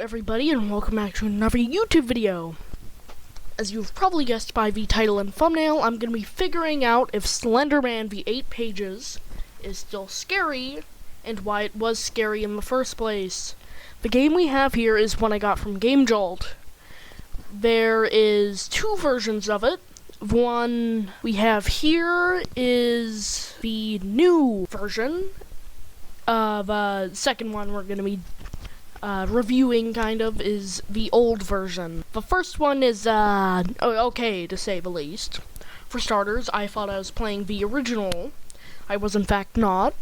everybody, and welcome back to another YouTube video. As you've probably guessed by the title and thumbnail, I'm going to be figuring out if Slenderman the 8 Pages is still scary, and why it was scary in the first place. The game we have here is one I got from Game Jolt. There is two versions of it. The one we have here is the new version. The second one we're going to be reviewing, kind of, is the old version. The first one is, okay, to say the least. For starters, I thought I was playing the original. I was, in fact, not.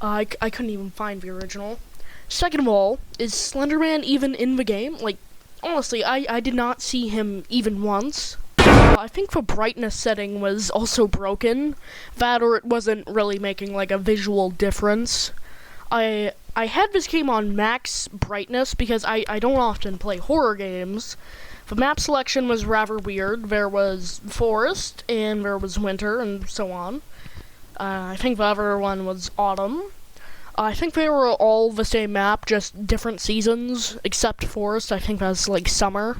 I couldn't even find the original. Second of all, is Slenderman even in the game? Like, honestly, I did not see him even once. I think the brightness setting was also broken. That, or it wasn't really making, like, a visual difference. I had this game on max brightness because I don't often play horror games. The map selection was rather weird. There was forest, and there was winter, and so on. I think the other one was autumn. I think they were all the same map, just different seasons, except forest. I think that's, like, summer.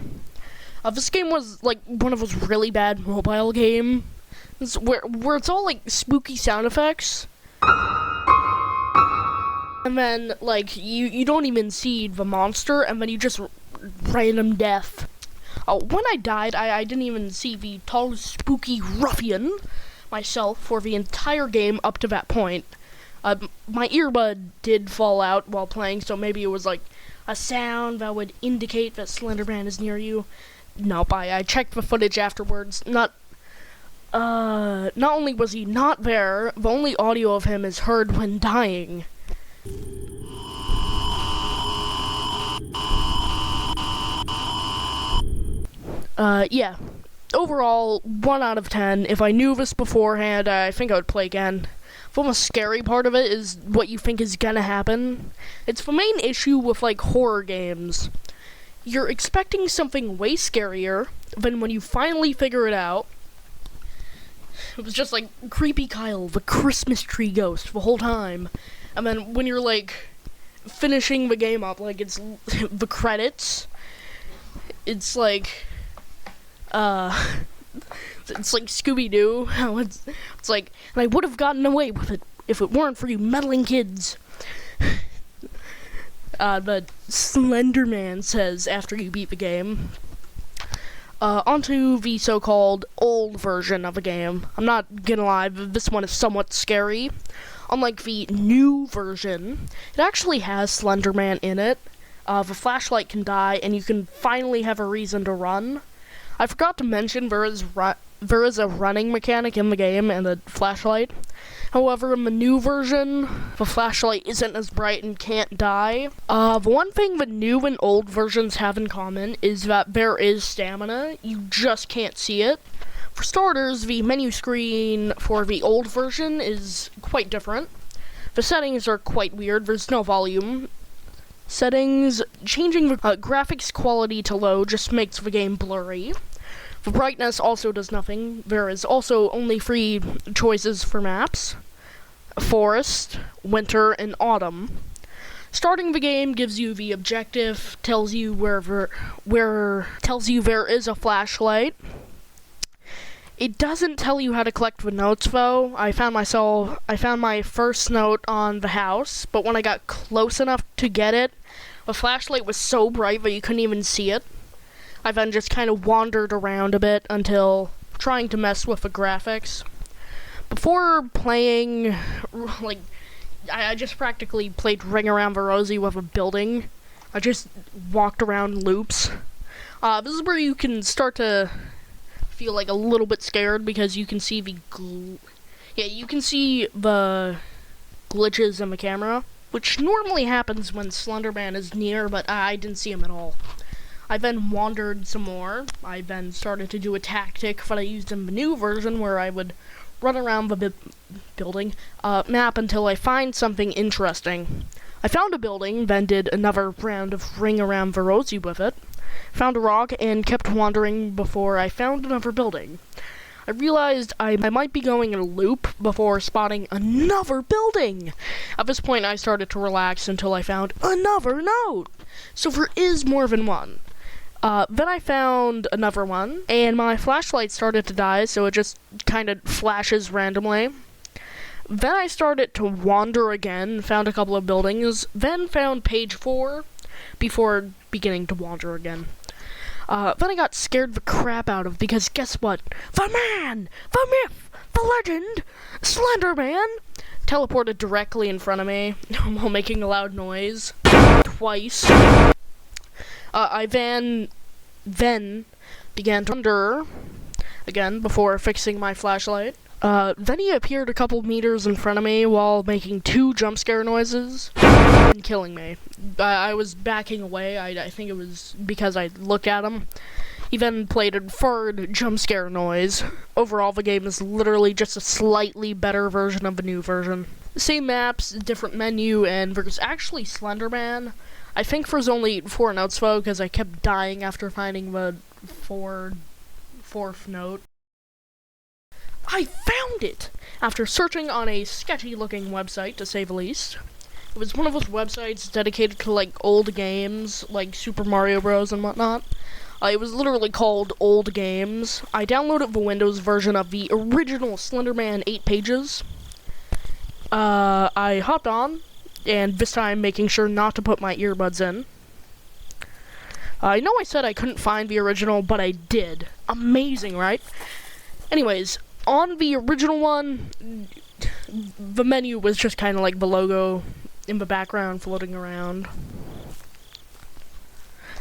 This game was, like, one of those really bad mobile games where it's all, like, spooky sound effects. And then, like, you don't even see the monster, and then you just random death. When I died, I didn't even see the tall, spooky ruffian myself for the entire game up to that point. My earbud did fall out while playing, so maybe it was, like, a sound that would indicate that Slenderman is near you. Nope, I checked the footage afterwards. Not only was he not there, the only audio of him is heard when dying. Yeah. Overall, 1 out of 10. If I knew this beforehand, I think I would play again. The most scary part of it is what you think is gonna happen. It's the main issue with, like, horror games. You're expecting something way scarier, then when you finally figure it out, it was just like Creepy Kyle, the Christmas tree ghost, the whole time. And then when you're, like, finishing the game up, like, it's the credits, it's like, it's like Scooby-Doo, how it's like, and I would have gotten away with it if it weren't for you meddling kids. But Slenderman says after you beat the game. Onto the so-called old version of the game. I'm not gonna lie, this one is somewhat scary. Unlike the new version, it actually has Slenderman in it. The flashlight can die, and you can finally have a reason to run. I forgot to mention there is a running mechanic in the game and a flashlight. However, in the new version, the flashlight isn't as bright and can't die. The one thing the new and old versions have in common is that there is stamina. You just can't see it. For starters, the menu screen for the old version is quite different. The settings are quite weird. There's no volume settings. Changing the graphics quality to low just makes the game blurry. The brightness also does nothing. There is also only 3 choices for maps: forest, winter, and autumn. Starting the game gives you the objective, tells you tells you there is a flashlight. It doesn't tell you how to collect the notes, though. I found my first note on the house, but when I got close enough to get it, the flashlight was so bright that you couldn't even see it. I then just kind of wandered around a bit until trying to mess with the graphics. Before playing, like, I just practically played Ring Around the Rosie with a building. I just walked around loops. This is where you can start to feel, like, a little bit scared because you can see you can see the glitches in the camera, which normally happens when Slenderman is near, but I didn't see him at all. I then wandered some more. I then started to do a tactic that I used in the new version where I would run around the building map until I find something interesting. I found a building, then did another round of Ring Around the Rosie with it, found a rock, and kept wandering before I found another building. I realized I might be going in a loop before spotting another building. At this point, I started to relax until I found another note. So there is more than one. Then I found another one, and my flashlight started to die, so it just kind of flashes randomly. Then I started to wander again, found a couple of buildings, then found page 4, before beginning to wander again. Then I got scared the crap out of, because guess what? The man! The myth! The legend! Slenderman! Teleported directly in front of me, while making a loud noise. Twice. I then began to wander again before fixing my flashlight. Then he appeared a couple meters in front of me while making 2 jump scare noises and killing me. I was backing away. I think it was because I looked at him. He then played a third jump scare noise. Overall, the game is literally just a slightly better version of the new version. Same maps, different menu, and there's actually Slenderman. I think there's only 4 notes though, because I kept dying after finding the fourth note. I found it! After searching on a sketchy-looking website, to say the least. It was one of those websites dedicated to, like, old games, like Super Mario Bros. And whatnot. It was literally called Old Games. I downloaded the Windows version of the original Slenderman 8 pages. I hopped on, and this time making sure not to put my earbuds in. I know I said I couldn't find the original, but I did. Amazing, right? Anyways, on the original one, the menu was just kind of like the logo in the background floating around.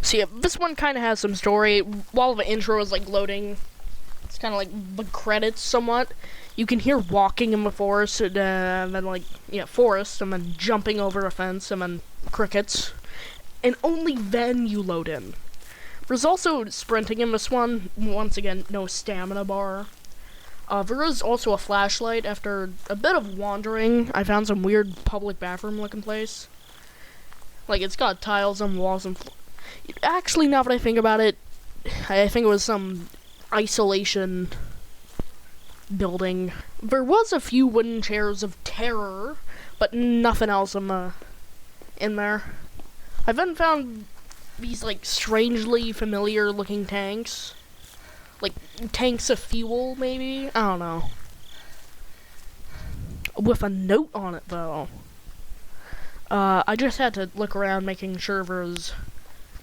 So yeah, this one kind of has some story. While the intro is like loading, it's kind of like the credits somewhat. You can hear walking in the forest, and then like, yeah, forest, and then jumping over a fence, and then crickets. And only then you load in. There's also sprinting in this one. Once again, no stamina bar. There is also a flashlight. After a bit of wandering, I found some weird public bathroom looking place. Like, it's got tiles on walls and actually, now that I think about it, I think it was some isolation building. There was a few wooden chairs of terror, but nothing else in there. I then found these, like, strangely familiar looking tanks. Like, tanks of fuel, maybe? I don't know. With a note on it, though. I just had to look around making sure there was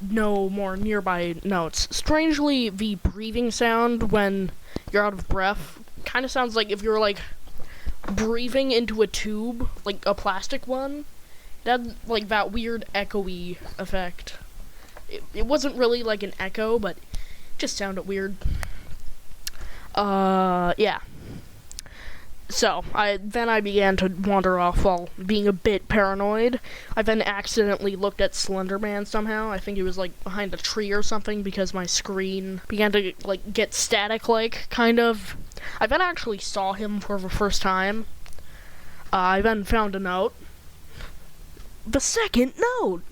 no more nearby notes. Strangely, the breathing sound when you're out of breath kind of sounds like if you're, like, breathing into a tube, like a plastic one. It had, like, that weird echoey effect. It wasn't really like an echo, but it just sounded weird. Yeah. So, I began to wander off while being a bit paranoid. I then accidentally looked at Slenderman somehow. I think he was, like, behind a tree or something because my screen began to, like, get static-like, kind of. I then actually saw him for the first time. I then found a note. The second note!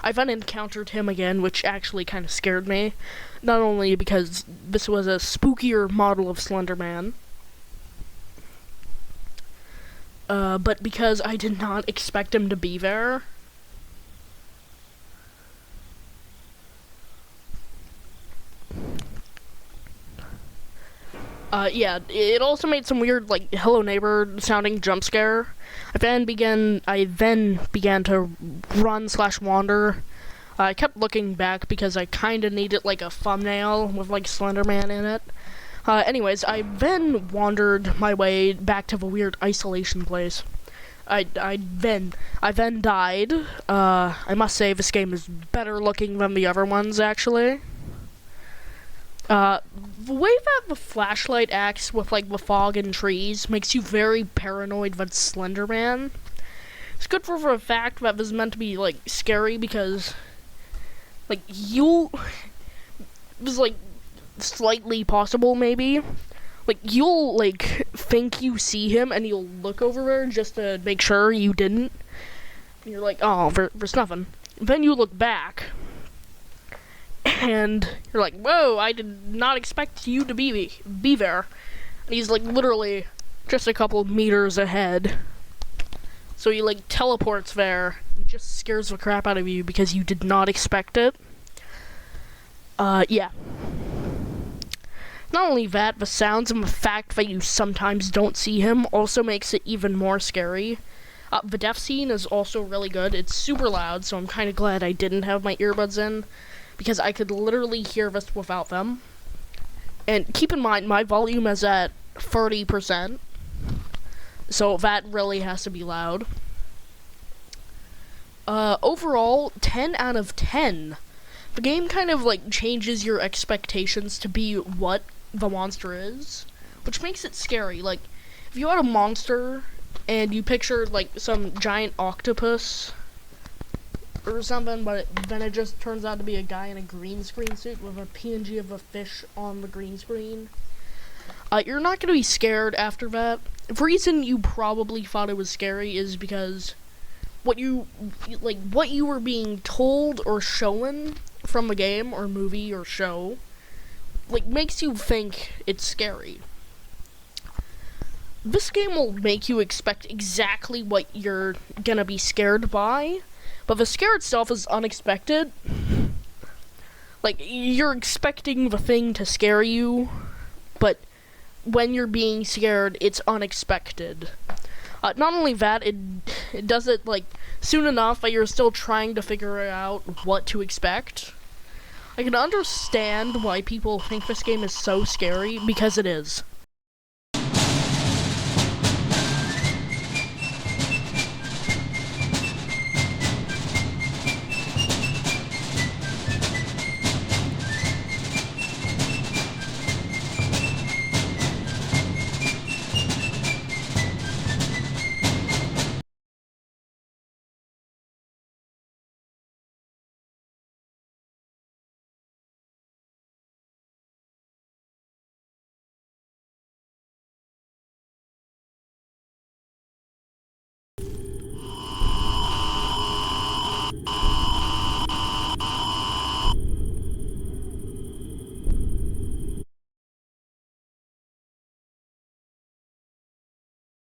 I then encountered him again, which actually kind of scared me. Not only because this was a spookier model of Slenderman, but because I did not expect him to be there. Yeah, it also made some weird, like, Hello Neighbor sounding jump scare. I then began to run/wander. I kept looking back because I kinda needed, like, a thumbnail with, like, Slenderman in it. Anyways, I then wandered my way back to the weird isolation place. I then died. I must say this game is better looking than the other ones, actually. The way that the flashlight acts with, like, the fog and trees makes you very paranoid that Slenderman. It's good for the fact that this is meant to be, like, scary because, like, this is, like, slightly possible, maybe. Like, you'll, like, think you see him and you'll look over there just to make sure you didn't. And you're like, oh, there's nothing. Then you look back. And you're like, whoa, I did not expect you to be there. And he's, like, literally just a couple meters ahead. So he like teleports there, and just scares the crap out of you because you did not expect it. Yeah. Not only that, the sounds and the fact that you sometimes don't see him also makes it even more scary. The death scene is also really good. It's super loud, so I'm kind of glad I didn't have my earbuds in, because I could literally hear this without them. And keep in mind, my volume is at 30%, so that really has to be loud. Overall, 10 out of 10. The game kind of like changes your expectations to be what the monster is, which makes it scary. Like, if you had a monster and you pictured like some giant octopus or something, but then it just turns out to be a guy in a green screen suit with a PNG of a fish on the green screen, you're not going to be scared after that. The reason you probably thought it was scary is because what you were being told or shown from a game or movie or show, like, makes you think it's scary. This game will make you expect exactly what you're gonna be scared by, but the scare itself is unexpected. Like, you're expecting the thing to scare you, but when you're being scared, it's unexpected. Not only that, it does it, like, soon enough that you're still trying to figure out what to expect. I can understand why people think this game is so scary, because it is.